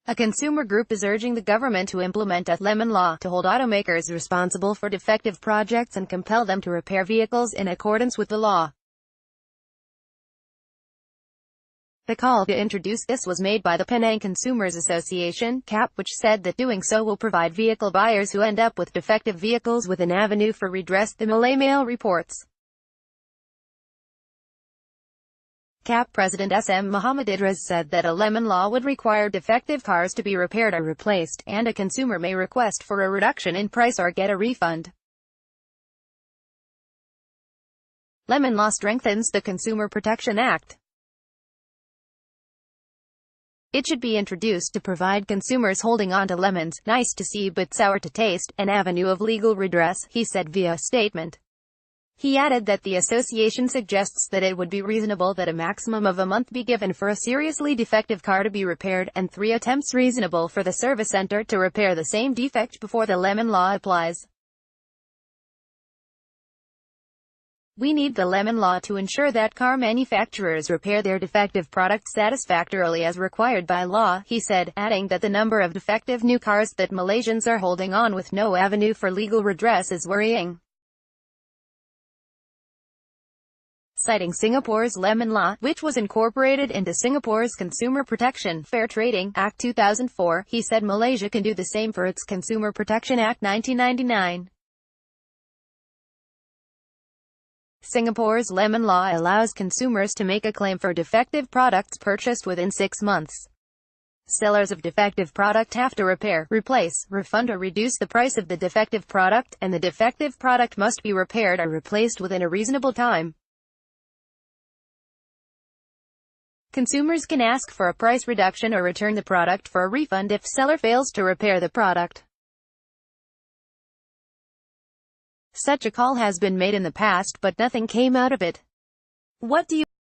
A consumer group is urging the government to implement a lemon law to hold automakers responsible for defective projects and compel them to repair vehicles in accordance with the law. The call to introduce this was made by the Penang Consumers Association, CAP, which said that doing so will provide vehicle buyers who end up with defective vehicles with an avenue for redress, the Malay Mail reports. CAP President SM Muhammad Idris said that a lemon law would require defective cars to be repaired or replaced, and a consumer may request for a reduction in price or get a refund. Lemon law strengthens the Consumer Protection Act. It should be introduced to provide consumers holding on to lemons, nice to see but sour to taste, an avenue of legal redress, he said via a statement. He added that the association suggests that it would be reasonable that a maximum of a month be given for a seriously defective car to be repaired, and 3 attempts reasonable for the service center to repair the same defect before the lemon law applies. We need the lemon law to ensure that car manufacturers repair their defective products satisfactorily as required by law, he said, adding that the number of defective new cars that Malaysians are holding on with no avenue for legal redress is worrying. Citing Singapore's lemon law, which was incorporated into Singapore's Consumer Protection Fair Trading Act 2004, he said Malaysia can do the same for its Consumer Protection Act 1999. Singapore's lemon law allows consumers to make a claim for defective products purchased within 6 months. Sellers of defective product have to repair, replace, refund or reduce the price of the defective product, and the defective product must be repaired or replaced within a reasonable time. Consumers can ask for a price reduction or return the product for a refund if seller fails to repair the product. Such a call has been made in the past, but nothing came out of it. What do you